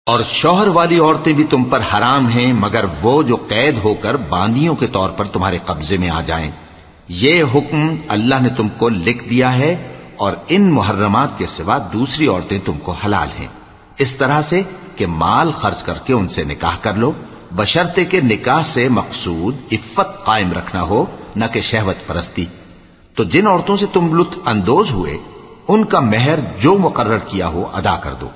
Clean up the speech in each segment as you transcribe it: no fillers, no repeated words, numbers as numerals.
اور شوہر والی عورتیں بھی تم پر حرام ہیں مگر وہ جو قید ہو کر باندیوں کے طور پر تمہارے قبضے میں آ جائیں۔ یہ حکم اللہ نے تم کو لکھ دیا ہے، اور ان محرمات کے سوا دوسری عورتیں تم کو حلال ہیں، اس طرح سے کہ مال خرچ کر کے ان سے نکاح کر لو، بشرطے کہ نکاح سے مقصود عفت قائم رکھنا ہو، نہ کہ شہوت پرستی۔ تو جن عورتوں سے تم لطف اندوز ہوئے ان کا مہر جو مقرر کیا ہو ادا کر دو،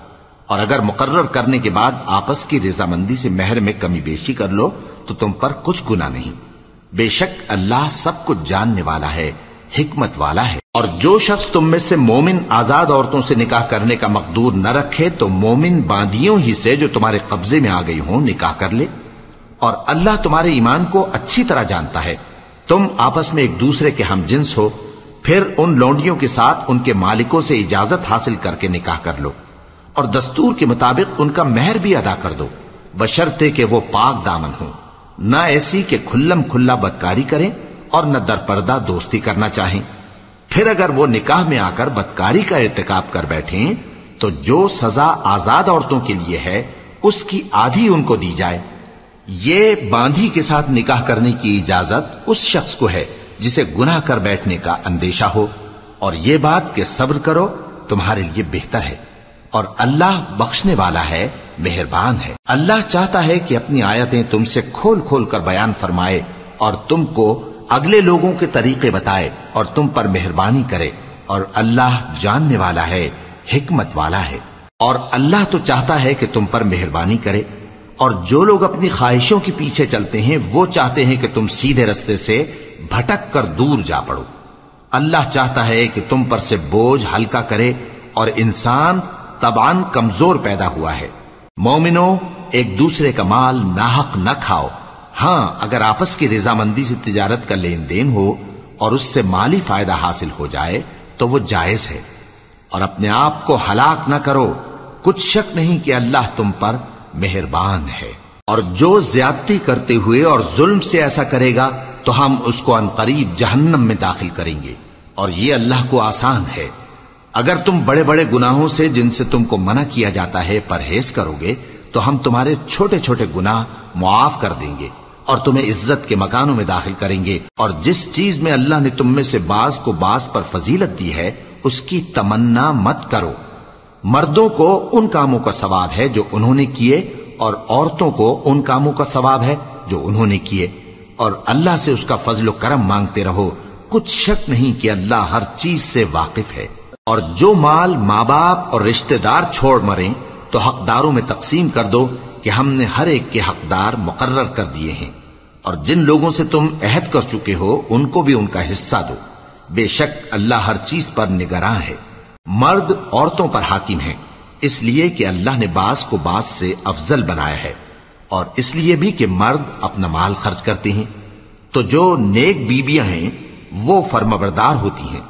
اور اگر مقرر کرنے کے بعد آپس کی رضامندی سے مہر میں کمی بیشی کر لو تو تم پر کچھ گناہ نہیں۔ بے شک اللہ سب کچھ جاننے والا ہے، حکمت والا ہے۔ اور جو شخص تم میں سے مومن آزاد عورتوں سے نکاح کرنے کا مقدور نہ رکھے تو مومن باندیوں ہی سے جو تمہارے قبضے میں آ گئی ہوں نکاح کر لے، اور اللہ تمہارے ایمان کو اچھی طرح جانتا ہے۔ تم آپس میں ایک دوسرے کے ہم جنس ہو، پھر ان لونڈیوں کے ساتھ ان کے مالکوں سے اجازت حاصل کر کے نکاح کر لو، اور دستور کے مطابق ان کا مہر بھی ادا کر دو، بشرطے کہ وہ پاک دامن ہوں، نہ ایسی کہ کھلم کھلا بدکاری کریں اور نہ در پردہ دوستی کرنا چاہیں۔ پھر اگر وہ نکاح میں آ کر بدکاری کا ارتکاب کر بیٹھیں تو جو سزا آزاد عورتوں کے لیے ہے اس کی آدھی ان کو دی جائے۔ یہ باندھی کے ساتھ نکاح کرنے کی اجازت اس شخص کو ہے جسے گناہ کر بیٹھنے کا اندیشہ ہو، اور یہ بات کہ صبر کرو تمہارے لیے بہتر ہے، اور اللہ بخشنے والا ہے، مہربان ہے۔ اللہ چاہتا ہے کہ اپنی آیتیں تم سے کھول کھول کر بیان فرمائے اور تم کو اگلے لوگوں کے طریقے بتائے اور تم پر مہربانی کرے، اور اللہ جاننے والا ہے، حکمت والا ہے۔ اور اللہ تو چاہتا ہے کہ تم پر مہربانی کرے، اور جو لوگ اپنی خواہشوں کے پیچھے چلتے ہیں وہ چاہتے ہیں کہ تم سیدھے رستے سے بھٹک کر دور جا پڑو۔ اللہ چاہتا ہے کہ تم پر سے بوجھ ہلکا کرے، اور انسان طبعاً کمزور پیدا ہوا ہے۔ مومنوں، ایک دوسرے کا مال ناحق نہ کھاؤ، ہاں اگر آپس کی رضامندی سے تجارت کا لین دین ہو اور اس سے مالی فائدہ حاصل ہو جائے تو وہ جائز ہے، اور اپنے آپ کو ہلاک نہ کرو، کچھ شک نہیں کہ اللہ تم پر مہربان ہے۔ اور جو زیادتی کرتے ہوئے اور ظلم سے ایسا کرے گا تو ہم اس کو عنقریب جہنم میں داخل کریں گے، اور یہ اللہ کو آسان ہے۔ اگر تم بڑے بڑے گناہوں سے جن سے تم کو منع کیا جاتا ہے پرہیز کرو گے تو ہم تمہارے چھوٹے چھوٹے گناہ معاف کر دیں گے اور تمہیں عزت کے مکانوں میں داخل کریں گے۔ اور جس چیز میں اللہ نے تم میں سے بعض کو بعض پر فضیلت دی ہے اس کی تمنا مت کرو۔ مردوں کو ان کاموں کا ثواب ہے جو انہوں نے کیے، اور عورتوں کو ان کاموں کا ثواب ہے جو انہوں نے کیے، اور اللہ سے اس کا فضل و کرم مانگتے رہو، کچھ شک نہیں کہ اللہ ہر چیز سے واقف ہے۔ اور جو مال ماں باپ اور رشتہ دار چھوڑ مریں تو حقداروں میں تقسیم کر دو کہ ہم نے ہر ایک کے حقدار مقرر کر دیے ہیں، اور جن لوگوں سے تم عہد کر چکے ہو ان کو بھی ان کا حصہ دو، بے شک اللہ ہر چیز پر نگراں ہے۔ مرد عورتوں پر حاکم ہیں، اس لیے کہ اللہ نے بعض کو بعض سے افضل بنایا ہے، اور اس لیے بھی کہ مرد اپنا مال خرچ کرتے ہیں۔ تو جو نیک بیویاں ہیں وہ فرمانبردار ہوتی ہیں،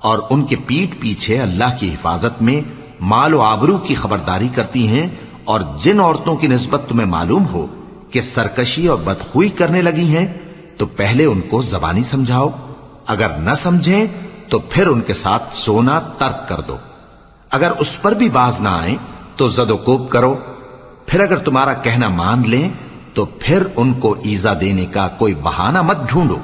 اور ان کے پیٹھ پیچھے اللہ کی حفاظت میں مال و آبرو کی خبرداری کرتی ہیں۔ اور جن عورتوں کی نسبت تمہیں معلوم ہو کہ سرکشی اور بدخوئی کرنے لگی ہیں تو پہلے ان کو زبانی سمجھاؤ، اگر نہ سمجھیں تو پھر ان کے ساتھ سونا ترک کر دو۔ اگر اس پر بھی باز نہ آئیں تو زد و کوب کرو، پھر اگر تمہارا کہنا مان لیں تو پھر ان کو ایذا دینے کا کوئی بہانہ مت ڈھونڈو،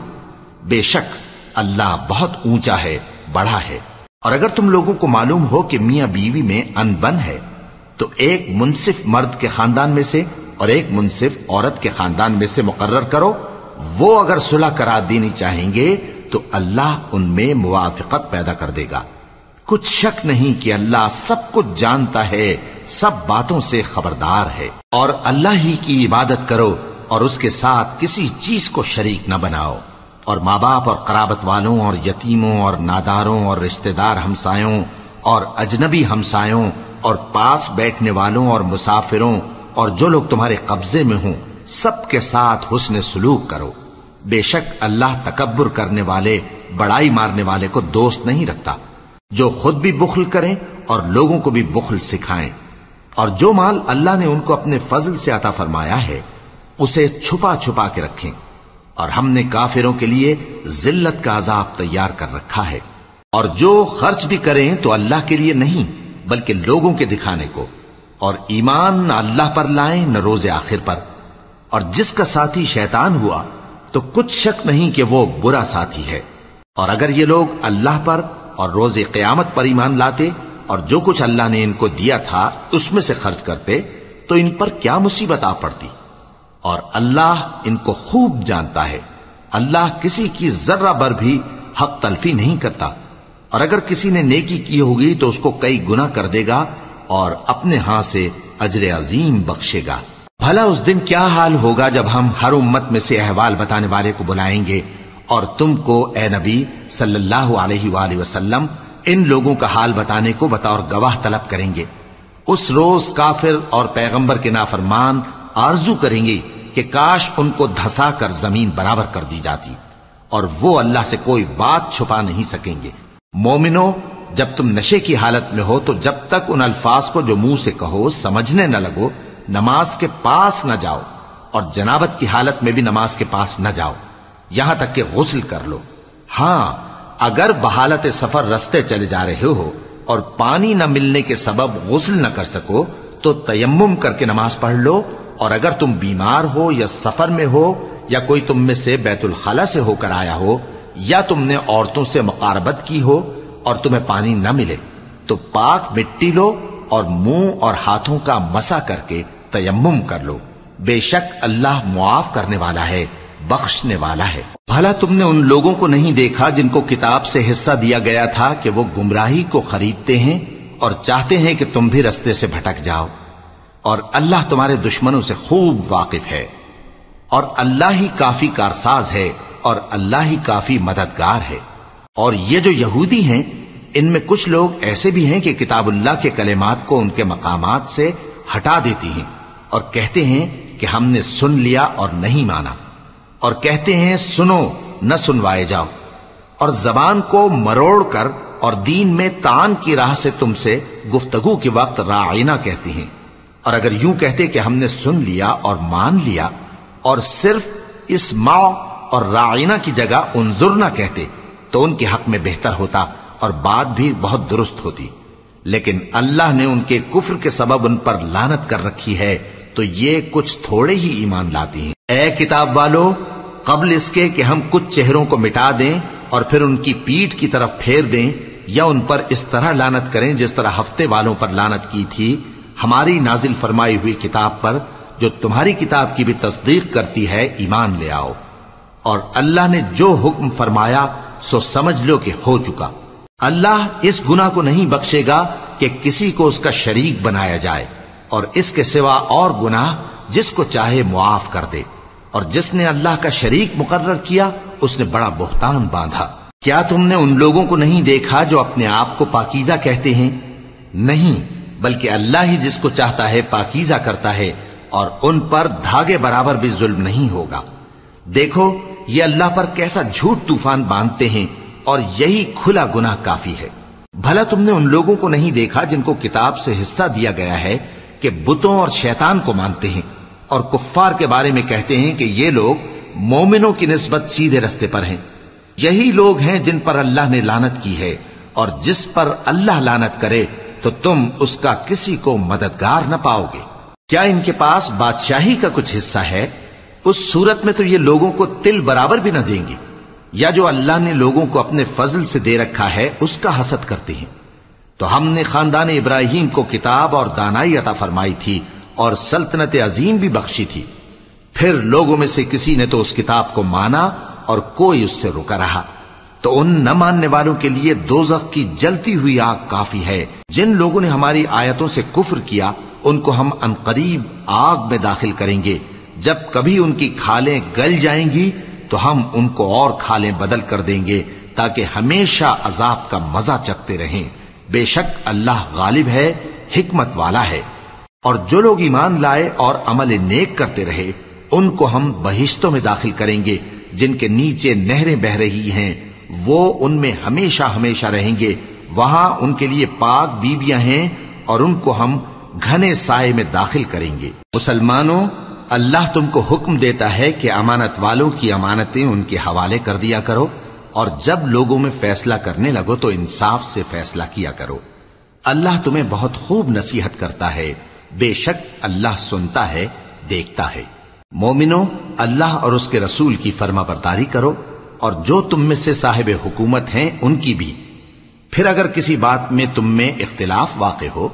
بے شک اللہ بہت اونچا ہے، بڑا ہے۔ اور اگر تم لوگوں کو معلوم ہو کہ میاں بیوی میں انبن ہے تو ایک منصف مرد کے خاندان میں سے اور ایک منصف عورت کے خاندان میں سے مقرر کرو، وہ اگر صلح کرا دینی چاہیں گے تو اللہ ان میں موافقت پیدا کر دے گا۔ کچھ شک نہیں کہ اللہ سب کچھ جانتا ہے، سب باتوں سے خبردار ہے۔ اور اللہ ہی کی عبادت کرو اور اس کے ساتھ کسی چیز کو شریک نہ بناؤ، اور ماں باپ اور قرابت والوں اور یتیموں اور ناداروں اور رشتہ دار ہمسایوں اور اجنبی ہمسایوں اور پاس بیٹھنے والوں اور مسافروں اور جو لوگ تمہارے قبضے میں ہوں سب کے ساتھ حسن سلوک کرو، بے شک اللہ تکبر کرنے والے، بڑائی مارنے والے کو دوست نہیں رکھتا۔ جو خود بھی بخل کریں اور لوگوں کو بھی بخل سکھائیں، اور جو مال اللہ نے ان کو اپنے فضل سے عطا فرمایا ہے اسے چھپا چھپا کے رکھیں، اور ہم نے کافروں کے لیے ذلت کا عذاب تیار کر رکھا ہے۔ اور جو خرچ بھی کریں تو اللہ کے لیے نہیں بلکہ لوگوں کے دکھانے کو، اور ایمان نہ اللہ پر لائیں نہ روز آخر پر، اور جس کا ساتھی شیطان ہوا تو کچھ شک نہیں کہ وہ برا ساتھی ہے۔ اور اگر یہ لوگ اللہ پر اور روز قیامت پر ایمان لاتے اور جو کچھ اللہ نے ان کو دیا تھا اس میں سے خرچ کرتے تو ان پر کیا مصیبت آ پڑتی، اور اللہ ان کو خوب جانتا ہے۔ اللہ کسی کی ذرہ بر بھی حق تلفی نہیں کرتا، اور اگر کسی نے نیکی کی ہوگی تو اس کو کئی گنا کر دے گا اور اپنے ہاں سے اجر عظیم بخشے گا۔ بھلا اس دن کیا حال ہوگا جب ہم ہر امت میں سے احوال بتانے والے کو بلائیں گے اور تم کو اے نبی صلی اللہ علیہ وآلہ وسلم ان لوگوں کا حال بتانے کو بطور گواہ طلب کریں گے۔ اس روز کافر اور پیغمبر کے نافرمان آرزو کریں گے کہ کاش ان کو دھسا کر زمین برابر کر دی جاتی، اور وہ اللہ سے کوئی بات چھپا نہیں سکیں گے۔ مومنو، جب تم نشے کی حالت میں ہو تو جب تک ان الفاظ کو جو منہ سے کہو سمجھنے نہ لگو نماز کے پاس نہ جاؤ، اور جنابت کی حالت میں بھی نماز کے پاس نہ جاؤ یہاں تک کہ غسل کر لو۔ ہاں، اگر بحالت سفر رستے چلے جا رہے ہو اور پانی نہ ملنے کے سبب غسل نہ کر سکو تو تیمم کر کے نماز پڑھ لو، اور اگر تم بیمار ہو یا سفر میں ہو یا کوئی تم میں سے بیت الخلا سے ہو کر آیا ہو یا تم نے عورتوں سے مقاربت کی ہو اور تمہیں پانی نہ ملے تو پاک مٹی لو اور منہ اور ہاتھوں کا مسح کر کے تیمم کر لو، بے شک اللہ معاف کرنے والا ہے، بخشنے والا ہے۔ بھلا تم نے ان لوگوں کو نہیں دیکھا جن کو کتاب سے حصہ دیا گیا تھا کہ وہ گمراہی کو خریدتے ہیں اور چاہتے ہیں کہ تم بھی رستے سے بھٹک جاؤ، اور اللہ تمہارے دشمنوں سے خوب واقف ہے، اور اللہ ہی کافی کارساز ہے اور اللہ ہی کافی مددگار ہے۔ اور یہ جو یہودی ہیں ان میں کچھ لوگ ایسے بھی ہیں کہ کتاب اللہ کے کلمات کو ان کے مقامات سے ہٹا دیتی ہیں اور کہتے ہیں کہ ہم نے سن لیا اور نہیں مانا، اور کہتے ہیں سنو نہ سنوائے جاؤ، اور زبان کو مروڑ کر اور دین میں طعن کی راہ سے تم سے گفتگو کے وقت راعینا کہتی ہیں۔ اور اگر یوں کہتے کہ ہم نے سن لیا اور مان لیا اور صرف اسمع اور راعینا کی جگہ انظرنا کہتے تو ان کے حق میں بہتر ہوتا اور بات بھی بہت درست ہوتی، لیکن اللہ نے ان کے کفر کے سبب ان پر لعنت کر رکھی ہے تو یہ کچھ تھوڑے ہی ایمان لاتی ہیں۔ اے کتاب والو، قبل اس کے کہ ہم کچھ چہروں کو مٹا دیں اور پھر ان کی پیٹھ کی طرف پھیر دیں یا ان پر اس طرح لعنت کریں جس طرح ہفتے والوں پر لعنت کی تھی، ہماری نازل فرمائی ہوئی کتاب پر جو تمہاری کتاب کی بھی تصدیق کرتی ہے ایمان لے آؤ، اور اللہ نے جو حکم فرمایا سو سمجھ لو کہ ہو چکا۔ اللہ اس گناہ کو نہیں بخشے گا کہ کسی کو اس کا شریک بنایا جائے، اور اس کے سوا اور گناہ جس کو چاہے معاف کر دے، اور جس نے اللہ کا شریک مقرر کیا اس نے بڑا بہتان باندھا۔ کیا تم نے ان لوگوں کو نہیں دیکھا جو اپنے آپ کو پاکیزہ کہتے ہیں؟ نہیں، بلکہ اللہ ہی جس کو چاہتا ہے پاکیزہ کرتا ہے، اور ان پر دھاگے برابر بھی ظلم نہیں ہوگا۔ دیکھو یہ اللہ پر کیسا جھوٹ طوفان باندھتے ہیں، اور یہی کھلا گناہ کافی ہے۔ بھلا تم نے ان لوگوں کو نہیں دیکھا جن کو کتاب سے حصہ دیا گیا ہے کہ بتوں اور شیطان کو مانتے ہیں، اور کفار کے بارے میں کہتے ہیں کہ یہ لوگ مومنوں کی نسبت سیدھے رستے پر ہیں۔ یہی لوگ ہیں جن پر اللہ نے لعنت کی ہے، اور جس پر اللہ لعنت کرے تو تم اس کا کسی کو مددگار نہ پاؤ گے۔ کیا ان کے پاس بادشاہی کا کچھ حصہ ہے؟ اس صورت میں تو یہ لوگوں کو تل برابر بھی نہ دیں گے، یا جو اللہ نے لوگوں کو اپنے فضل سے دے رکھا ہے اس کا حسد کرتے ہیں۔ تو ہم نے خاندان ابراہیم کو کتاب اور دانائی عطا فرمائی تھی اور سلطنت عظیم بھی بخشی تھی، پھر لوگوں میں سے کسی نے تو اس کتاب کو مانا اور کوئی اس سے رکا رہا، تو ان نہ ماننے والوں کے لیے دوزخ کی جلتی ہوئی آگ کافی ہے۔ جن لوگوں نے ہماری آیتوں سے کفر کیا ان کو ہم عنقریب آگ میں داخل کریں گے، جب کبھی ان کی کھالیں گل جائیں گی تو ہم ان کو اور کھالیں بدل کر دیں گے تاکہ ہمیشہ عذاب کا مزہ چکھتے رہیں۔ بے شک اللہ غالب ہے، حکمت والا ہے۔ اور جو لوگ ایمان لائے اور عمل نیک کرتے رہے ان کو ہم بہشتوں میں داخل کریں گے جن کے نیچے نہریں بہ رہی ہیں، وہ ان میں ہمیشہ ہمیشہ رہیں گے، وہاں ان کے لیے پاک بیویاں ہیں اور ان کو ہم گھنے سائے میں داخل کریں گے۔ مسلمانوں، اللہ تم کو حکم دیتا ہے کہ امانت والوں کی امانتیں ان کے حوالے کر دیا کرو، اور جب لوگوں میں فیصلہ کرنے لگو تو انصاف سے فیصلہ کیا کرو۔ اللہ تمہیں بہت خوب نصیحت کرتا ہے، بے شک اللہ سنتا ہے، دیکھتا ہے۔ مومنو، اللہ اور اس کے رسول کی فرما برداری کرو، اور جو تم میں سے صاحب حکومت ہیں ان کی بھی۔ پھر اگر کسی بات میں تم میں اختلاف واقع ہو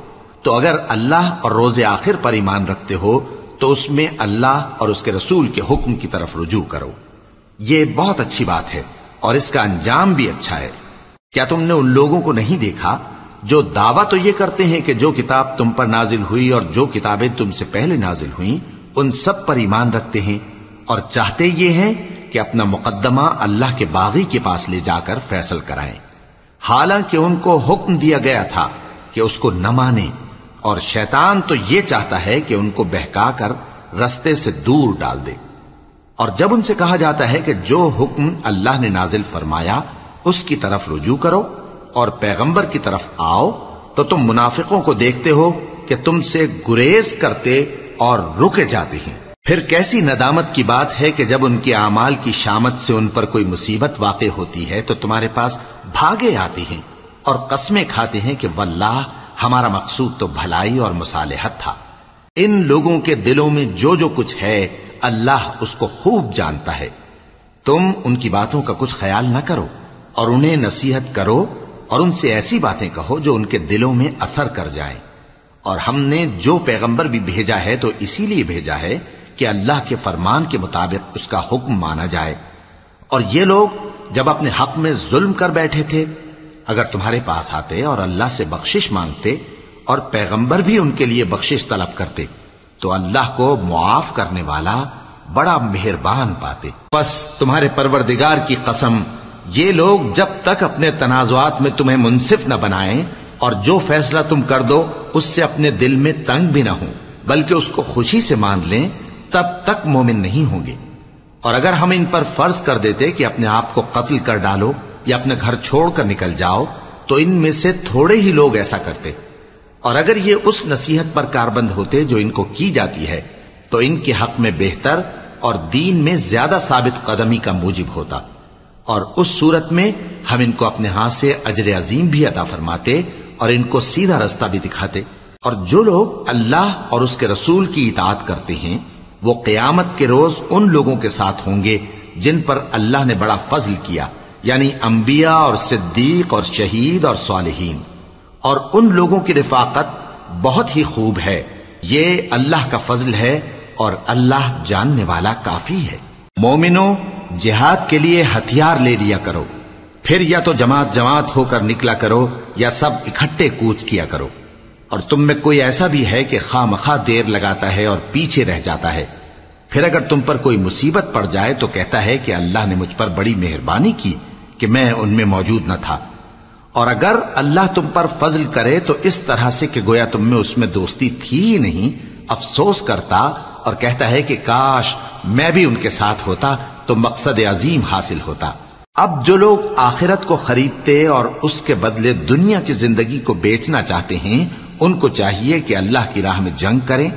تو اگر اللہ اور روز آخر پر ایمان رکھتے ہو تو اس میں اللہ اور اس کے رسول کے حکم کی طرف رجوع کرو۔ یہ بہت اچھی بات ہے اور اس کا انجام بھی اچھا ہے۔ کیا تم نے ان لوگوں کو نہیں دیکھا جو دعویٰ تو یہ کرتے ہیں کہ جو کتاب تم پر نازل ہوئی اور جو کتابیں تم سے پہلے نازل ہوئیں ان سب پر ایمان رکھتے ہیں، اور چاہتے یہ ہیں کہ اپنا مقدمہ اللہ کے باغی کے پاس لے جا کر فیصل کرائیں، حالانکہ ان کو حکم دیا گیا تھا کہ اس کو نہ مانیں، اور شیطان تو یہ چاہتا ہے کہ ان کو بہکا کر رستے سے دور ڈال دے۔ اور جب ان سے کہا جاتا ہے کہ جو حکم اللہ نے نازل فرمایا اس کی طرف رجوع کرو اور پیغمبر کی طرف آؤ، تو تم منافقوں کو دیکھتے ہو کہ تم سے گریز کرتے اور رکے جاتے ہیں۔ پھر کیسی ندامت کی بات ہے کہ جب ان کے اعمال کی شامت سے ان پر کوئی مصیبت واقع ہوتی ہے تو تمہارے پاس بھاگے آتے ہیں اور قسمیں کھاتے ہیں کہ واللہ ہمارا مقصود تو بھلائی اور مصالحت تھا۔ ان لوگوں کے دلوں میں جو جو کچھ ہے اللہ اس کو خوب جانتا ہے۔ تم ان کی باتوں کا کچھ خیال نہ کرو اور انہیں نصیحت کرو اور ان سے ایسی باتیں کہو جو ان کے دلوں میں اثر کر جائیں۔ اور ہم نے جو پیغمبر بھی بھیجا ہے تو اسی لیے بھیجا ہے کہ اللہ کے فرمان کے مطابق اس کا حکم مانا جائے۔ اور یہ لوگ جب اپنے حق میں ظلم کر بیٹھے تھے، اگر تمہارے پاس آتے اور اللہ سے بخشش مانگتے اور پیغمبر بھی ان کے لیے بخشش طلب کرتے تو اللہ کو معاف کرنے والا بڑا مہربان پاتے۔ پس تمہارے پروردگار کی قسم، یہ لوگ جب تک اپنے تنازعات میں تمہیں منصف نہ بنائیں اور جو فیصلہ تم کر دو اس سے اپنے دل میں تنگ بھی نہ ہوں بلکہ اس کو خوشی سے مان لیں، تب تک مومن نہیں ہوں گے۔ اور اگر ہم ان پر فرض کر دیتے کہ اپنے آپ کو قتل کر ڈالو یا اپنے گھر چھوڑ کر نکل جاؤ تو ان میں سے تھوڑے ہی لوگ ایسا کرتے، اور اگر یہ اس نصیحت پر کاربند ہوتے جو ان کو کی جاتی ہے تو ان کے حق میں بہتر اور دین میں زیادہ ثابت قدمی کا موجب ہوتا، اور اس صورت میں ہم ان کو اپنے ہاتھ سے اجر عظیم بھی عطا فرماتے اور ان کو سیدھا رستہ بھی دکھاتے۔ اور جو لوگ اللہ اور اس کے رسول کی اطاعت کرتے ہیں وہ قیامت کے روز ان لوگوں کے ساتھ ہوں گے جن پر اللہ نے بڑا فضل کیا، یعنی انبیاء اور صدیق اور شہید اور صالحین، اور ان لوگوں کی رفاقت بہت ہی خوب ہے۔ یہ اللہ کا فضل ہے اور اللہ جاننے والا کافی ہے۔ مومنو، جہاد کے لیے ہتھیار لے لیا کرو، پھر یا تو جماعت جماعت ہو کر نکلا کرو یا سب اکٹھے کوچ کیا کرو۔ اور تم میں کوئی ایسا بھی ہے کہ خواہ مخواہ دیر لگاتا ہے اور پیچھے رہ جاتا ہے، پھر اگر تم پر کوئی مصیبت پڑ جائے تو کہتا ہے کہ اللہ نے مجھ پر بڑی مہربانی کی کہ میں ان میں موجود نہ تھا۔ اور اگر اللہ تم پر فضل کرے تو اس طرح سے کہ گویا تم میں اس میں دوستی تھی ہی نہیں، افسوس کرتا اور کہتا ہے کہ کاش میں بھی ان کے ساتھ ہوتا تو مقصد عظیم حاصل ہوتا۔ اب جو لوگ آخرت کو خریدتے اور اس کے بدلے دنیا کی زندگی کو بیچنا چاہتے ہیں ان کو چاہیے کہ اللہ کی راہ میں جنگ کریں،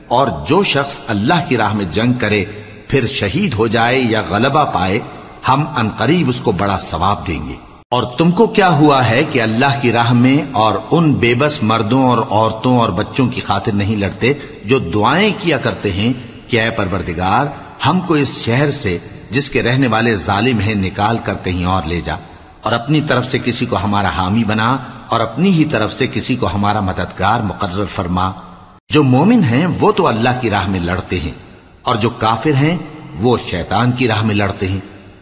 اور جو شخص اللہ کی راہ میں جنگ کرے پھر شہید ہو جائے یا غلبہ پائے ہم عنقریب اس کو بڑا ثواب دیں گے۔ اور تم کو کیا ہوا ہے کہ اللہ کی راہ میں اور ان بے بس مردوں اور عورتوں اور بچوں کی خاطر نہیں لڑتے جو دعائیں کیا کرتے ہیں کہ اے پروردگار ہم کو اس شہر سے جس کے رہنے والے ظالم ہیں نکال کر کہیں اور لے جا، اور اپنی طرف سے کسی کو ہمارا حامی بنا اور اپنی ہی طرف سے کسی کو ہمارا مددگار مقرر فرما۔ جو مومن ہیں وہ تو اللہ کی راہ میں لڑتے ہیں اور جو کافر ہیں وہ شیطان کی راہ میں لڑتے ہیں،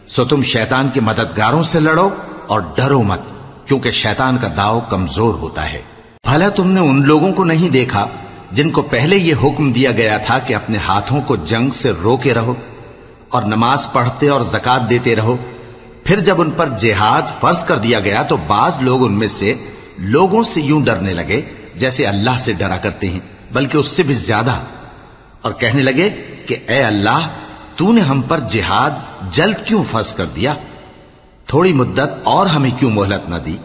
سو تم شیطان کے مددگاروں سے لڑو اور ڈرو مت، کیونکہ شیطان کا داؤ کمزور ہوتا ہے۔ بھلا تم نے ان لوگوں کو نہیں دیکھا جن کو پہلے یہ حکم دیا گیا تھا کہ اپنے ہاتھوں کو جنگ سے روکے رہو اور نماز پڑھتے اور زکوٰۃ دیتے رہو، پھر جب ان پر جہاد فرض کر دیا گیا تو بعض لوگ ان میں سے لوگوں سے یوں ڈرنے لگے جیسے اللہ سے ڈرا کرتے ہیں بلکہ اس سے بھی زیادہ، اور کہنے لگے کہ اے اللہ تو نے ہم پر جہاد جلد کیوں فرض کر دیا، تھوڑی مدت اور ہمیں کیوں مہلت نہ دی۔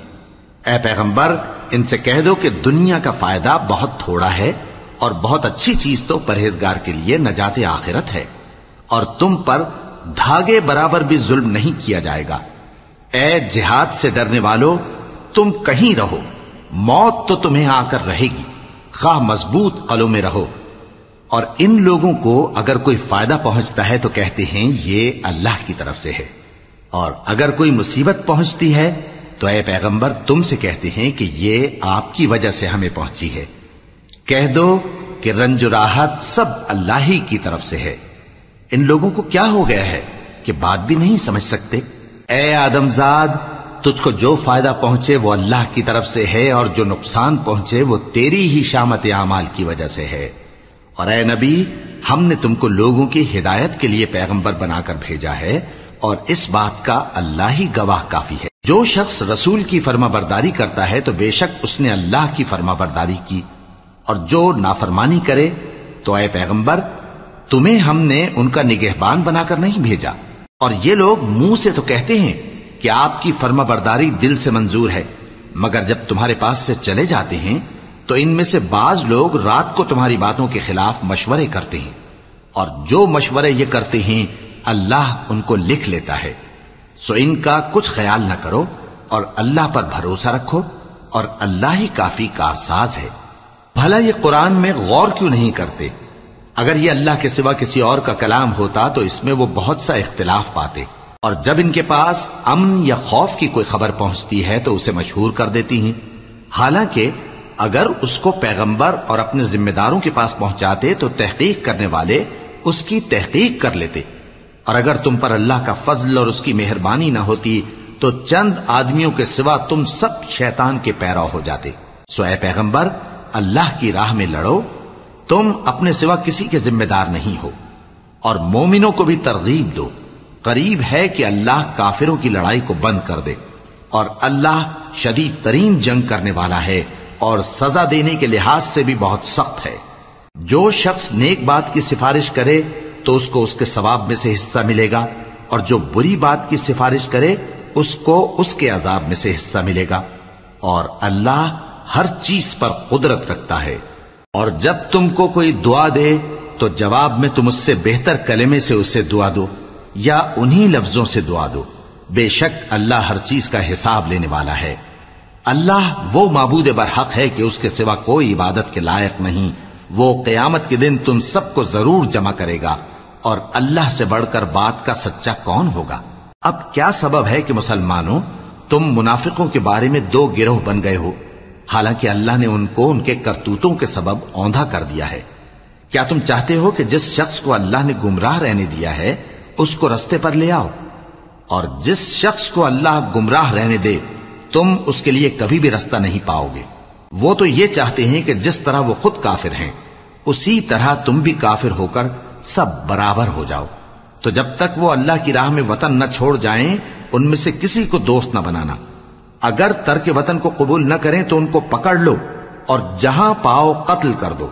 اے پیغمبر ان سے کہہ دو کہ دنیا کا فائدہ بہت تھوڑا ہے اور بہت اچھی چیز تو پرہیزگار کے لیے نجات آخرت ہے، اور تم پر دھاگے برابر بھی ظلم نہیں کیا جائے گا۔ اے جہاد سے ڈرنے والو تم کہیں رہو، موت تو تمہیں آ کر رہے گی، خواہ مضبوط قلعوں میں رہو. اور ان لوگوں کو اگر کوئی فائدہ پہنچتا ہے تو کہتے ہیں یہ اللہ کی طرف سے ہے، اور اگر کوئی مصیبت پہنچتی ہے تو اے پیغمبر تم سے کہتے ہیں کہ یہ آپ کی وجہ سے ہمیں پہنچی ہے. کہہ دو کہ رنج و راحت سب اللہ ہی کی طرف سے ہے. ان لوگوں کو کیا ہو گیا ہے کہ بات بھی نہیں سمجھ سکتے؟ اے آدم زاد، تجھ کو جو فائدہ پہنچے وہ اللہ کی طرف سے ہے، اور جو نقصان پہنچے وہ تیری ہی شامت اعمال کی وجہ سے ہے. اور اے نبی، ہم نے تم کو لوگوں کی ہدایت کے لیے پیغمبر بنا کر بھیجا ہے، اور اس بات کا اللہ ہی گواہ کافی ہے. جو شخص رسول کی فرما برداری کرتا ہے تو بے شک اس نے اللہ کی فرما برداری کی، اور جو نافرمانی کرے تو اے پیغمبر تمہیں ہم نے ان کا نگہبان بنا کر نہیں بھیجا. اور یہ لوگ منہ سے تو کہتے ہیں کہ آپ کی فرما برداری دل سے منظور ہے، مگر جب تمہارے پاس سے چلے جاتے ہیں تو ان میں سے بعض لوگ رات کو تمہاری باتوں کے خلاف مشورے کرتے ہیں، اور جو مشورے یہ کرتے ہیں اللہ ان کو لکھ لیتا ہے. سو ان کا کچھ خیال نہ کرو اور اللہ پر بھروسہ رکھو، اور اللہ ہی کافی کارساز ہے. بھلا یہ قرآن میں غور کیوں نہیں کرتے؟ اگر یہ اللہ کے سوا کسی اور کا کلام ہوتا تو اس میں وہ بہت سا اختلاف پاتے، اور جب ان کے پاس امن یا خوف کی کوئی خبر پہنچتی ہے تو اسے مشہور کر دیتی ہیں. حالانکہ اگر اس کو پیغمبر اور اپنے ذمہ داروں کے پاس پہنچاتے تو تحقیق کرنے والے اس کی تحقیق کر لیتے، اور اگر تم پر اللہ کا فضل اور اس کی مہربانی نہ ہوتی تو چند آدمیوں کے سوا تم سب شیطان کے پیرو ہو جاتے. سو اے پیغمبر اللہ کی راہ میں لڑو، تم اپنے سوا کسی کے ذمہ دار نہیں ہو، اور مومنوں کو بھی ترغیب دو. قریب ہے کہ اللہ کافروں کی لڑائی کو بند کر دے، اور اللہ شدید ترین جنگ کرنے والا ہے اور سزا دینے کے لحاظ سے بھی بہت سخت ہے. جو شخص نیک بات کی سفارش کرے تو اس کو اس کے ثواب میں سے حصہ ملے گا، اور جو بری بات کی سفارش کرے اس کو اس کے عذاب میں سے حصہ ملے گا. اور اللہ ہر چیز پر قدرت رکھتا ہے. اور جب تم کو کوئی دعا دے تو جواب میں تم اس سے بہتر کلمے سے اسے دعا دو یا انہی لفظوں سے دعا دو. بے شک اللہ ہر چیز کا حساب لینے والا ہے. اللہ وہ معبود برحق ہے کہ اس کے سوا کوئی عبادت کے لائق نہیں. وہ قیامت کے دن تم سب کو ضرور جمع کرے گا، اور اللہ سے بڑھ کر بات کا سچا کون ہوگا؟ اب کیا سبب ہے کہ مسلمانوں تم منافقوں کے بارے میں دو گروہ بن گئے ہو، حالانکہ اللہ نے ان کو ان کے کرتوتوں کے سبب اوندھا کر دیا ہے؟ کیا تم چاہتے ہو کہ جس شخص کو اللہ نے گمراہ رہنے دیا ہے اس کو رستے پر لے آؤ، اور جس شخص کو اللہ گمراہ رہنے دے تم اس کے لیے کبھی بھی رستہ نہیں پاؤ گے؟ وہ تو یہ چاہتے ہیں کہ جس طرح وہ خود کافر ہیں اسی طرح تم بھی کافر ہو کر سب برابر ہو جاؤ. تو جب تک وہ اللہ کی راہ میں وطن نہ چھوڑ جائیں ان میں سے کسی کو دوست نہ بنانا. اگر ترک وطن کو قبول نہ کریں تو ان کو پکڑ لو اور جہاں پاؤ قتل کر دو،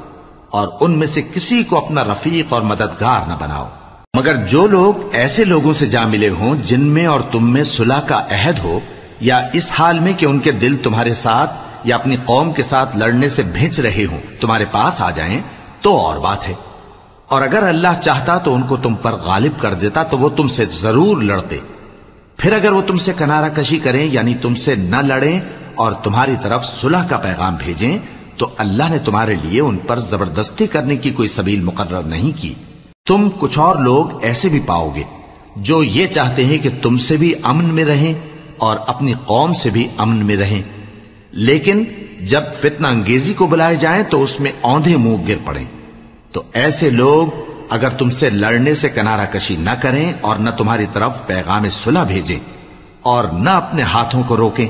اور ان میں سے کسی کو اپنا رفیق اور مددگار نہ بناؤ. مگر جو لوگ ایسے لوگوں سے جا ملے ہوں جن میں اور تم میں صلح کا عہد ہو، یا اس حال میں کہ ان کے دل تمہارے ساتھ یا اپنی قوم کے ساتھ لڑنے سے بھنچ رہے ہوں تمہارے پاس آ جائیں تو اور بات ہے. اور اگر اللہ چاہتا تو ان کو تم پر غالب کر دیتا تو وہ تم سے ضرور لڑتے. پھر اگر وہ تم سے کنارہ کشی کریں یعنی تم سے نہ لڑیں اور تمہاری طرف صلح کا پیغام بھیجیں تو اللہ نے تمہارے لیے ان پر زبردستی کرنے کی کوئی سبیل مقرر نہیں کی. تم کچھ اور لوگ ایسے بھی پاؤ گے جو یہ چاہتے ہیں کہ تم سے بھی امن میں رہیں اور اپنی قوم سے بھی امن میں رہیں، لیکن جب فتنہ انگیزی کو بلائے جائیں تو اس میں اوندھے منہ گر پڑیں. تو ایسے لوگ اگر تم سے لڑنے سے کنارہ کشی نہ کریں اور نہ تمہاری طرف پیغام صلح بھیجیں اور نہ اپنے ہاتھوں کو روکیں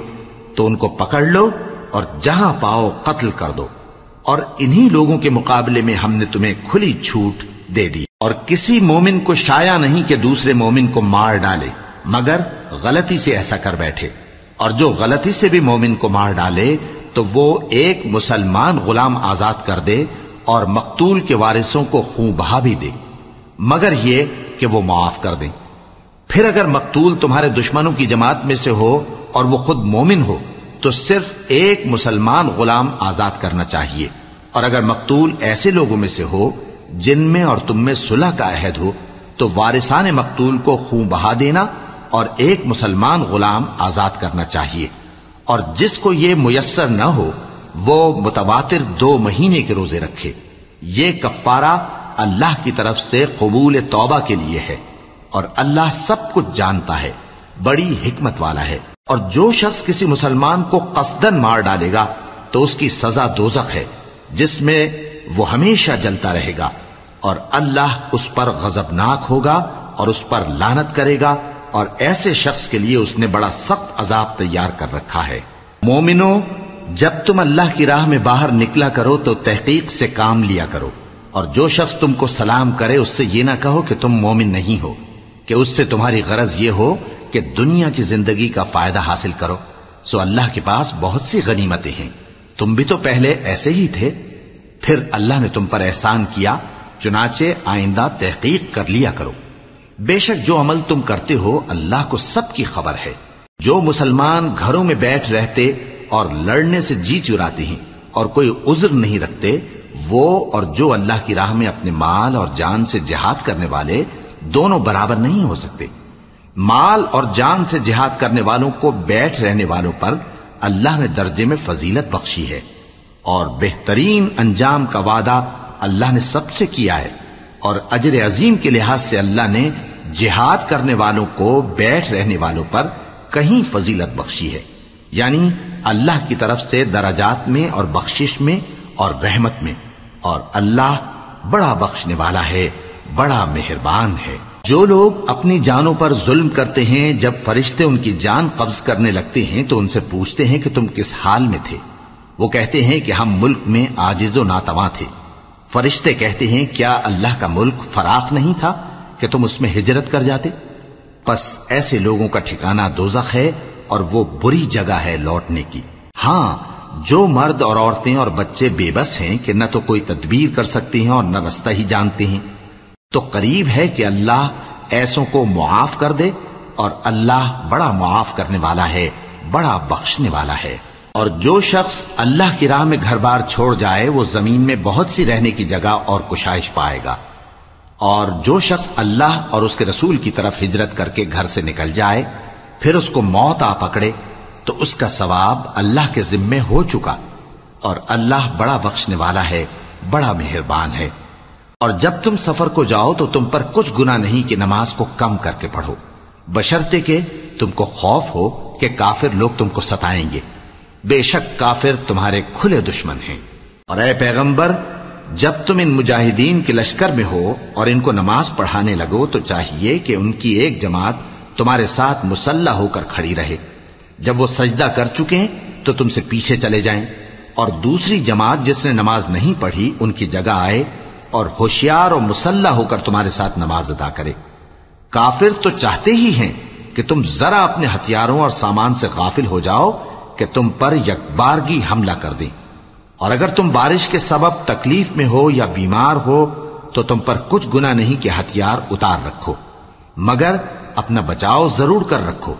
تو ان کو پکڑ لو اور جہاں پاؤ قتل کر دو. اور انہی لوگوں کے مقابلے میں ہم نے تمہیں کھلی چھوٹ دے دی. اور کسی مومن کو شایع نہیں کہ دوسرے مومن کو مار ڈالے مگر غلطی سے ایسا کر بیٹھے، اور جو غلطی سے بھی مومن کو مار ڈالے تو وہ ایک مسلمان غلام آزاد کر دے اور مقتول کے وارثوں کو خون بہا بھی دے، مگر یہ کہ وہ معاف کر دیں. پھر اگر مقتول تمہارے دشمنوں کی جماعت میں سے ہو اور وہ خود مومن ہو تو صرف ایک مسلمان غلام آزاد کرنا چاہیے. اور اگر مقتول ایسے لوگوں میں سے ہو جن میں اور تم میں صلح کا عہد ہو تو وارثان مقتول کو خون بہا دینا اور ایک مسلمان غلام آزاد کرنا چاہیے. اور جس کو یہ میسر نہ ہو وہ متواتر 2 مہینے کے روزے رکھے۔ یہ کفارہ اللہ کی طرف سے قبول توبہ کے لیے ہے، اور اللہ سب کچھ جانتا ہے، بڑی حکمت والا ہے۔ اور جو شخص کسی مسلمان کو قصدن مار ڈالے گا تو اس کی سزا دوزخ ہے، جس میں وہ ہمیشہ جلتا رہے گا، اور اللہ اس پر غضبناک ہوگا اور اس پر لعنت کرے گا، اور ایسے شخص کے لیے اس نے بڑا سخت عذاب تیار کر رکھا ہے۔ مومنو، جب تم اللہ کی راہ میں باہر نکلا کرو تو تحقیق سے کام لیا کرو، اور جو شخص تم کو سلام کرے اس سے یہ نہ کہو کہ تم مومن نہیں ہو، کہ اس سے تمہاری غرض یہ ہو کہ دنیا کی زندگی کا فائدہ حاصل کرو۔ سو اللہ کے پاس بہت سی غنیمتیں ہیں، تم بھی تو پہلے ایسے ہی تھے، پھر اللہ نے تم پر احسان کیا، چنانچہ آئندہ تحقیق کر لیا کرو۔ بے شک جو عمل تم کرتے ہو اللہ کو سب کی خبر ہے۔ جو مسلمان گھروں میں بیٹھ رہتے اور لڑنے سے جی چراتے ہیں اور کوئی عذر نہیں رکھتے، وہ اور جو اللہ کی راہ میں اپنے مال اور جان سے جہاد کرنے والے دونوں برابر نہیں ہو سکتے۔ مال اور جان سے جہاد کرنے والوں کو بیٹھ رہنے والوں پر اللہ نے درجے میں فضیلت بخشی ہے، اور بہترین انجام کا وعدہ اللہ نے سب سے کیا ہے، اور اجر عظیم کے لحاظ سے اللہ نے جہاد کرنے والوں کو بیٹھ رہنے والوں پر کہیں فضیلت بخشی ہے، یعنی اللہ کی طرف سے درجات میں اور بخشش میں اور رحمت میں، اور اللہ بڑا بخشنے والا ہے، بڑا مہربان ہے۔ جو لوگ اپنی جانوں پر ظلم کرتے ہیں، جب فرشتے ان کی جان قبض کرنے لگتے ہیں تو ان سے پوچھتے ہیں کہ تم کس حال میں تھے؟ وہ کہتے ہیں کہ ہم ملک میں عاجز و ناتواں تھے۔ فرشتے کہتے ہیں کیا اللہ کا ملک فراخ نہیں تھا کہ تم اس میں ہجرت کر جاتے؟ پس ایسے لوگوں کا ٹھکانہ دوزخ ہے، اور وہ بری جگہ ہے لوٹنے کی۔ ہاں، جو مرد اور عورتیں اور بچے بے بس ہیں کہ نہ تو کوئی تدبیر کر سکتے ہیں اور نہ رستہ ہی جانتے ہیں، تو قریب ہے کہ اللہ ایسوں کو معاف کر دے، اور اللہ بڑا معاف کرنے والا ہے، بڑا بخشنے والا ہے۔ اور جو شخص اللہ کی راہ میں گھر بار چھوڑ جائے وہ زمین میں بہت سی رہنے کی جگہ اور کشائش پائے گا، اور جو شخص اللہ اور اس کے رسول کی طرف ہجرت کر کے گھر سے نکل جائے پھر اس کو موت آ پکڑے تو اس کا ثواب اللہ کے ذمے ہو چکا، اور اللہ بڑا بخشنے والا ہے، بڑا مہربان ہے۔ اور جب تم سفر کو جاؤ تو تم پر کچھ گناہ نہیں کہ نماز کو کم کر کے پڑھو، بشرطے کہ تم کو خوف ہو کہ کافر لوگ تم کو ستائیں گے، بے شک کافر تمہارے کھلے دشمن ہیں۔ اور اے پیغمبر، جب تم ان مجاہدین کے لشکر میں ہو اور ان کو نماز پڑھانے لگو تو چاہیے کہ ان کی ایک جماعت تمہارے ساتھ مسلح ہو کر کھڑی رہے، جب وہ سجدہ کر چکیں تو تم سے پیچھے چلے جائیں، اور دوسری جماعت جس نے نماز نہیں پڑھی ان کی جگہ آئے اور ہوشیار اور مسلح ہو کر تمہارے ساتھ نماز ادا کرے۔ کافر تو چاہتے ہی ہیں کہ تم ذرا اپنے ہتھیاروں اور سامان سے غافل ہو جاؤ کہ تم پر یکبارگی حملہ کر دیں، اور اگر تم بارش کے سبب تکلیف میں ہو یا بیمار ہو تو تم پر کچھ گناہ نہیں کہ ہتھیار اتار رکھو، مگر اپنا بچاؤ ضرور کر رکھو،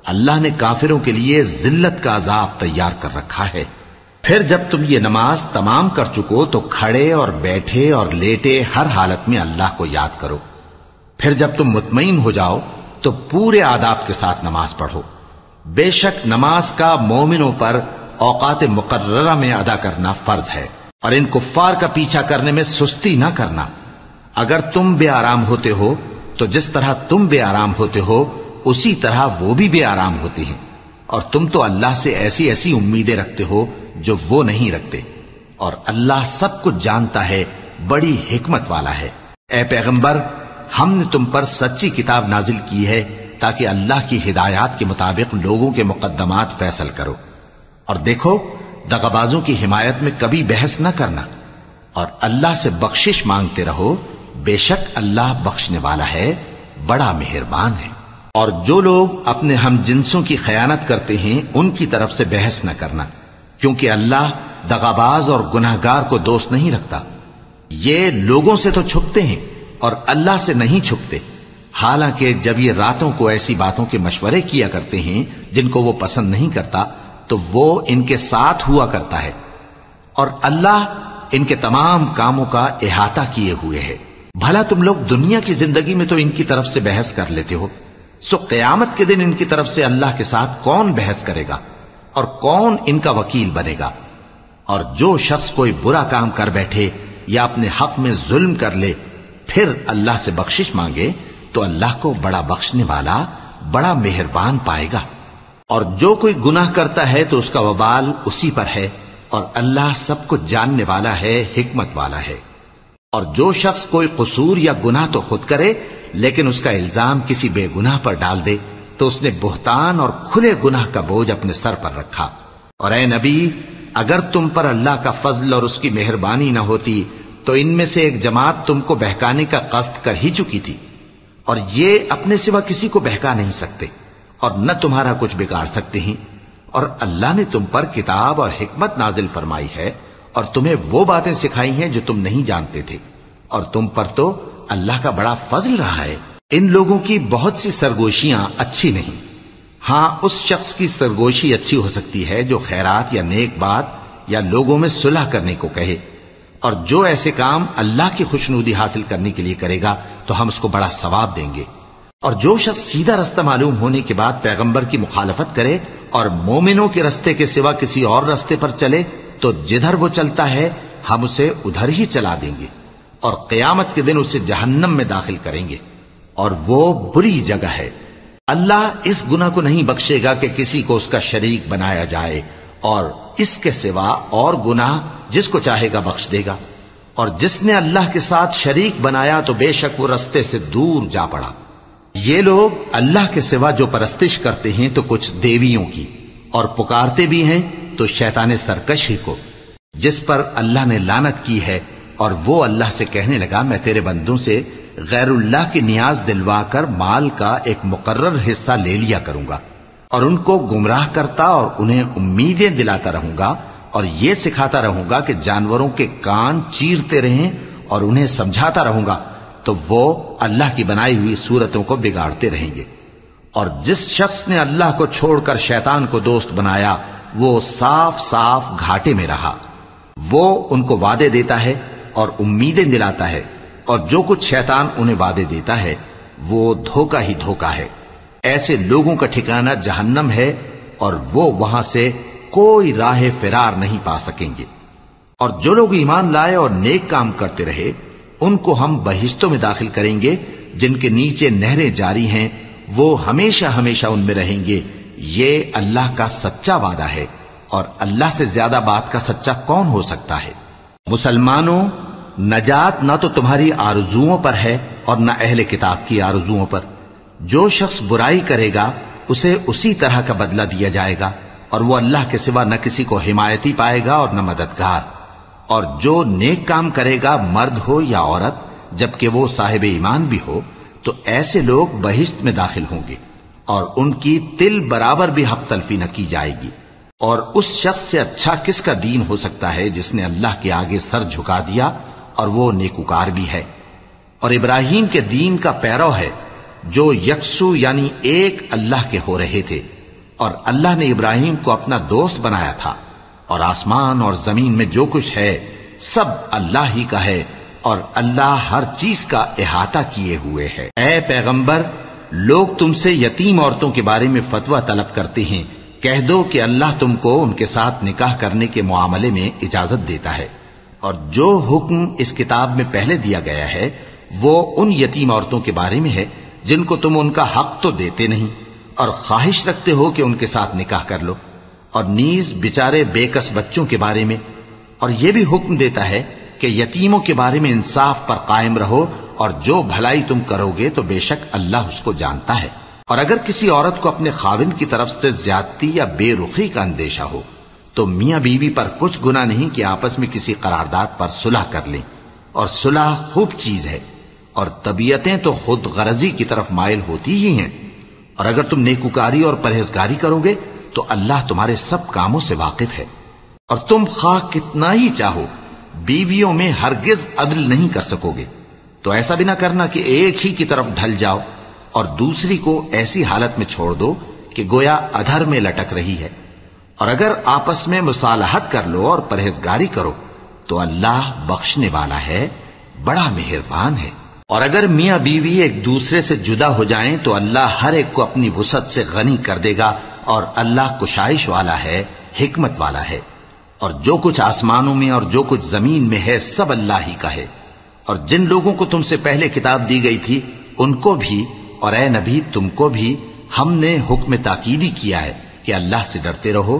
اللہ نے کافروں کے لیے ذلت کا عذاب تیار کر رکھا ہے۔ پھر جب تم یہ نماز تمام کر چکو تو کھڑے اور بیٹھے اور لیٹے ہر حالت میں اللہ کو یاد کرو۔ پھر جب تم مطمئن ہو جاؤ تو پورے آداب کے ساتھ نماز پڑھو۔ بے شک نماز کا مومنوں پر اوقات مقررہ میں ادا کرنا فرض ہے، اور ان کفار کا پیچھا کرنے میں سستی نہ کرنا۔ اگر تم بے آرام ہوتے ہو تو جس طرح تم بے آرام ہوتے ہو اسی طرح وہ بھی بے آرام ہوتے ہیں، اور تم تو اللہ سے ایسی ایسی امیدیں رکھتے ہو جو وہ نہیں رکھتے، اور اللہ سب کچھ جانتا ہے، بڑی حکمت والا ہے۔ اے پیغمبر، ہم نے تم پر سچی کتاب نازل کی ہے تاکہ اللہ کی ہدایات کے مطابق لوگوں کے مقدمات فیصل کرو، اور دیکھو دغابازوں کی حمایت میں کبھی بحث نہ کرنا، اور اللہ سے بخشش مانگتے رہو، بے شک اللہ بخشنے والا ہے، بڑا مہربان ہے۔ اور جو لوگ اپنے ہم جنسوں کی خیانت کرتے ہیں ان کی طرف سے بحث نہ کرنا، کیونکہ اللہ دغاباز اور گناہگار کو دوست نہیں رکھتا۔ یہ لوگوں سے تو چھپتے ہیں اور اللہ سے نہیں چھپتے، حالانکہ جب یہ راتوں کو ایسی باتوں کے مشورے کیا کرتے ہیں جن کو وہ پسند نہیں کرتا تو وہ ان کے ساتھ ہوا کرتا ہے، اور اللہ ان کے تمام کاموں کا احاطہ کیے ہوئے ہے۔ بھلا تم لوگ دنیا کی زندگی میں تو ان کی طرف سے بحث کر لیتے ہو، سو قیامت کے دن ان کی طرف سے اللہ کے ساتھ کون بحث کرے گا اور کون ان کا وکیل بنے گا؟ اور جو شخص کوئی برا کام کر بیٹھے یا اپنے حق میں ظلم کر لے پھر اللہ سے بخشش مانگے تو اللہ کو بڑا بخشنے والا بڑا مہربان پائے گا. اور جو کوئی گناہ کرتا ہے تو اس کا وبال اسی پر ہے، اور اللہ سب کچھ جاننے والا ہے، حکمت والا ہے. اور جو شخص کوئی قصور یا گناہ تو خود کرے لیکن اس کا الزام کسی بے گناہ پر ڈال دے تو اس نے بہتان اور کھلے گناہ کا بوجھ اپنے سر پر رکھا. اور اے نبی، اگر تم پر اللہ کا فضل اور اس کی مہربانی نہ ہوتی تو ان میں سے ایک جماعت تم کو بہکانے کا قصد کر ہی چکی تھی، اور یہ اپنے سوا کسی کو بہکا نہیں سکتے اور نہ تمہارا کچھ بگاڑ سکتے ہیں. اور اللہ نے تم پر کتاب اور حکمت نازل فرمائی ہے اور تمہیں وہ باتیں سکھائی ہیں جو تم نہیں جانتے تھے، اور تم پر تو اللہ کا بڑا فضل رہا ہے. ان لوگوں کی بہت سی سرگوشیاں اچھی نہیں. ہاں، اس شخص کی سرگوشی اچھی ہو سکتی ہے جو خیرات یا نیک بات یا لوگوں میں صلح کرنے کو کہے، اور جو ایسے کام اللہ کی خوشنودی حاصل کرنے کے لیے کرے گا تو ہم اس کو بڑا ثواب دیں گے. اور جو شخص سیدھا رستہ معلوم ہونے کے بعد پیغمبر کی مخالفت کرے اور مومنوں کے رستے کے سوا کسی اور رستے پر چلے تو جدھر وہ چلتا ہے ہم اسے ادھر ہی چلا دیں گے، اور قیامت کے دن اسے جہنم میں داخل کریں گے، اور وہ بری جگہ ہے. اللہ اس گناہ کو نہیں بخشے گا کہ کسی کو اس کا شریک بنایا جائے، اور اس کے سوا اور گناہ جس کو چاہے گا بخش دے گا. اور جس نے اللہ کے ساتھ شریک بنایا تو بے شک وہ رستے سے دور جا پڑا. یہ لوگ اللہ کے سوا جو پرستش کرتے ہیں تو کچھ دیویوں کی، اور پکارتے بھی ہیں تو شیطان سرکش ہی کو، جس پر اللہ نے لعنت کی ہے. اور وہ اللہ سے کہنے لگا میں تیرے بندوں سے غیر اللہ کی نیاز دلوا کر مال کا ایک مقرر حصہ لے لیا کروں گا، اور ان کو گمراہ کرتا اور انہیں امیدیں دلاتا رہوں گا، اور یہ سکھاتا رہوں گا کہ جانوروں کے کان چیرتے رہیں، اور انہیں سمجھاتا رہوں گا تو وہ اللہ کی بنائی ہوئی صورتوں کو بگاڑتے رہیں گے. اور جس شخص نے اللہ کو چھوڑ کر شیطان کو دوست بنایا وہ صاف صاف گھاٹے میں رہا. وہ ان کو وعدے دیتا ہے اور امیدیں دلاتا ہے، اور جو کچھ شیطان انہیں وعدے دیتا ہے وہ دھوکہ ہی دھوکہ ہے. ایسے لوگوں کا ٹھکانہ جہنم ہے، اور وہ وہاں سے کوئی راہ فرار نہیں پا سکیں گے. اور جو لوگ ایمان لائے اور نیک کام کرتے رہے ان کو ہم بہشتوں میں داخل کریں گے جن کے نیچے نہریں جاری ہیں، وہ ہمیشہ ہمیشہ ان میں رہیں گے. یہ اللہ کا سچا وعدہ ہے، اور اللہ سے زیادہ بات کا سچا کون ہو سکتا ہے. مسلمانوں، نجات نہ تو تمہاری آرزوؤں پر ہے اور نہ اہل کتاب کی آرزوؤں پر. جو شخص برائی کرے گا اسے اسی طرح کا بدلہ دیا جائے گا، اور وہ اللہ کے سوا نہ کسی کو حمایتی پائے گا اور نہ مددگار. اور جو نیک کام کرے گا مرد ہو یا عورت جبکہ وہ صاحب ایمان بھی ہو تو ایسے لوگ بہشت میں داخل ہوں گے، اور ان کی تل برابر بھی حق تلفی نہ کی جائے گی. اور اس شخص سے اچھا کس کا دین ہو سکتا ہے جس نے اللہ کے آگے سر جھکا دیا اور وہ نیکوکار بھی ہے. اور ابراہیم کے دین کا پیرو ہے جو یکسو یعنی ایک اللہ کے ہو رہے تھے، اور اللہ نے ابراہیم کو اپنا دوست بنایا تھا. اور آسمان اور زمین میں جو کچھ ہے سب اللہ ہی کا ہے، اور اللہ ہر چیز کا احاطہ کیے ہوئے ہے. اے پیغمبر، لوگ تم سے یتیم عورتوں کے بارے میں فتویٰ طلب کرتے ہیں، کہہ دو کہ اللہ تم کو ان کے ساتھ نکاح کرنے کے معاملے میں اجازت دیتا ہے. اور جو حکم اس کتاب میں پہلے دیا گیا ہے وہ ان یتیم عورتوں کے بارے میں ہے جن کو تم ان کا حق تو دیتے نہیں اور خواہش رکھتے ہو کہ ان کے ساتھ نکاح کر لو، اور نیز بیچارے بے کس بچوں کے بارے میں. اور یہ بھی حکم دیتا ہے کہ یتیموں کے بارے میں انصاف پر قائم رہو، اور جو بھلائی تم کرو گے تو بے شک اللہ اس کو جانتا ہے. اور اگر کسی عورت کو اپنے خاوند کی طرف سے زیادتی یا بے رخی کا اندیشہ ہو تو میاں بیوی پر کچھ گناہ نہیں کہ آپس میں کسی قرارداد پر صلح کر لیں، اور صلح خوب چیز ہے. اور طبیعتیں تو خود غرضی کی طرف مائل ہوتی ہی ہیں. اور اگر تم نیکوکاری اور پرہیزگاری کرو گے تو اللہ تمہارے سب کاموں سے واقف ہے. اور تم خواہ کتنا ہی چاہو بیویوں میں ہرگز عدل نہیں کر سکو گے، تو ایسا بھی نہ کرنا کہ ایک ہی کی طرف ڈھل جاؤ اور دوسری کو ایسی حالت میں چھوڑ دو کہ گویا ادھر میں لٹک رہی ہے. اور اگر آپس میں مصالحت کر لو اور پرہیزگاری کرو تو اللہ بخشنے والا ہے، بڑا مہربان ہے. اور اگر میاں بیوی ایک دوسرے سے جدا ہو جائیں تو اللہ ہر ایک کو اپنی وسعت سے غنی کر دے گا، اور اللہ کشائش والا ہے، حکمت والا ہے. اور جو کچھ آسمانوں میں اور جو کچھ زمین میں ہے سب اللہ ہی کا ہے۔ اور جن لوگوں کو تم سے پہلے کتاب دی گئی تھی ان کو بھی اور اے نبی تم کو بھی ہم نے حکم تاکیدی کیا ہے کہ اللہ سے ڈرتے رہو،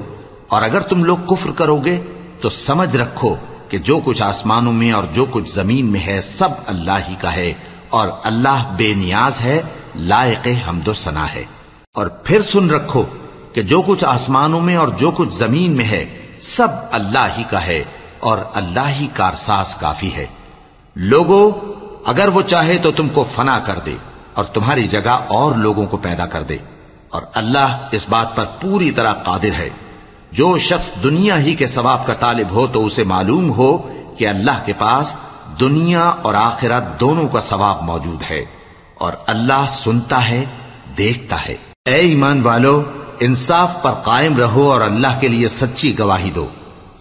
اور اگر تم لوگ کفر کرو گے تو سمجھ رکھو کہ جو کچھ آسمانوں میں اور جو کچھ زمین میں ہے سب اللہ ہی کا ہے، اور اللہ بے نیاز ہے، لائق حمد و ثنا ہے۔ اور پھر سن رکھو کہ جو کچھ آسمانوں میں اور جو کچھ زمین میں ہے سب اللہ ہی کا ہے، اور اللہ ہی کارساز کافی ہے۔ لوگو اگر وہ چاہے تو تم کو فنا کر دے اور تمہاری جگہ اور لوگوں کو پیدا کر دے، اور اللہ اس بات پر پوری طرح قادر ہے۔ جو شخص دنیا ہی کے ثواب کا طالب ہو تو اسے معلوم ہو کہ اللہ کے پاس دنیا اور آخرت دونوں کا ثواب موجود ہے، اور اللہ سنتا ہے، دیکھتا ہے۔ اے ایمان والو، انصاف پر قائم رہو اور اللہ کے لیے سچی گواہی دو،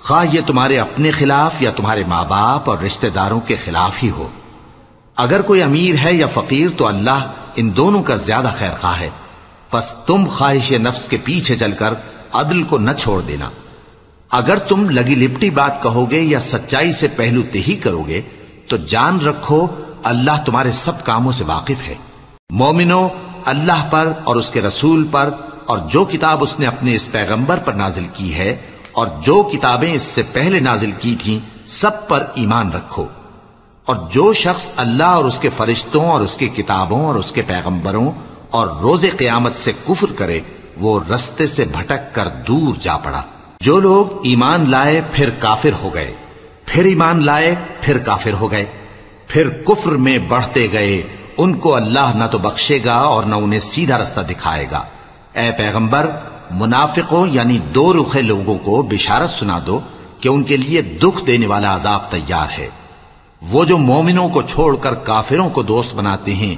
خواہ یہ تمہارے اپنے خلاف یا تمہارے ماں باپ اور رشتہ داروں کے خلاف ہی ہو۔ اگر کوئی امیر ہے یا فقیر تو اللہ ان دونوں کا زیادہ خیر خواہ ہے، پس تم خواہش نفس کے پیچھے چل کر عدل کو نہ چھوڑ دینا۔ اگر تم لگی لپٹی بات کہو گے یا سچائی سے پہلو تہی کرو گے تو جان رکھو اللہ تمہارے سب کاموں سے واقف ہے۔ مومنو، اللہ پر اور اس کے رسول پر اور جو کتاب اس نے اپنے اس پیغمبر پر نازل کی ہے اور جو کتابیں اس سے پہلے نازل کی تھیں سب پر ایمان رکھو، اور جو شخص اللہ اور اس کے فرشتوں اور اس کی کتابوں اور اس کے پیغمبروں اور روز قیامت سے کفر کرے وہ رستے سے بھٹک کر دور جا پڑا۔ جو لوگ ایمان لائے پھر کافر ہو گئے، پھر ایمان لائے پھر کافر ہو گئے، پھر کفر میں بڑھتے گئے، ان کو اللہ نہ تو بخشے گا اور نہ انہیں سیدھا رستہ دکھائے گا۔ اے پیغمبر، منافقوں یعنی دو رخے لوگوں کو بشارت سنا دو کہ ان کے لیے دکھ دینے والا عذاب تیار ہے۔ وہ جو مومنوں کو چھوڑ کر کافروں کو دوست بناتے ہیں،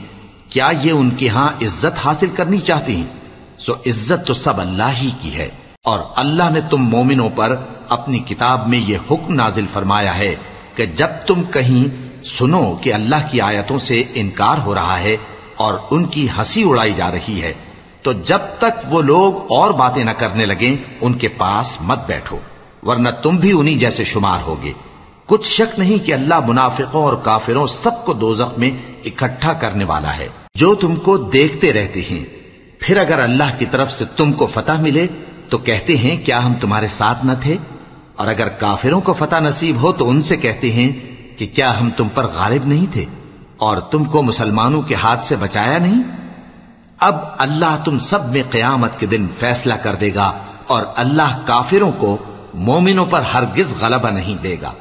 کیا یہ ان کے ہاں عزت حاصل کرنی چاہتے ہیں؟ سو عزت تو سب اللہ ہی کی ہے۔ اور اللہ نے تم مومنوں پر اپنی کتاب میں یہ حکم نازل فرمایا ہے کہ جب تم کہیں سنو کہ اللہ کی آیتوں سے انکار ہو رہا ہے اور ان کی ہنسی اڑائی جا رہی ہے تو جب تک وہ لوگ اور باتیں نہ کرنے لگیں ان کے پاس مت بیٹھو، ورنہ تم بھی انہی جیسے شمار ہوگے۔ کچھ شک نہیں کہ اللہ منافقوں اور کافروں سب کو دوزخ میں اکٹھا کرنے والا ہے جو تم کو دیکھتے رہتے ہیں۔ پھر اگر اللہ کی طرف سے تم کو فتح ملے تو کہتے ہیں کیا ہم تمہارے ساتھ نہ تھے، اور اگر کافروں کو فتح نصیب ہو تو ان سے کہتے ہیں کہ کیا ہم تم پر غالب نہیں تھے اور تم کو مسلمانوں کے ہاتھ سے بچایا نہیں۔ اب اللہ تم سب میں قیامت کے دن فیصلہ کر دے گا، اور اللہ کافروں کو مومنوں پر ہرگز غلبہ نہیں دے گا۔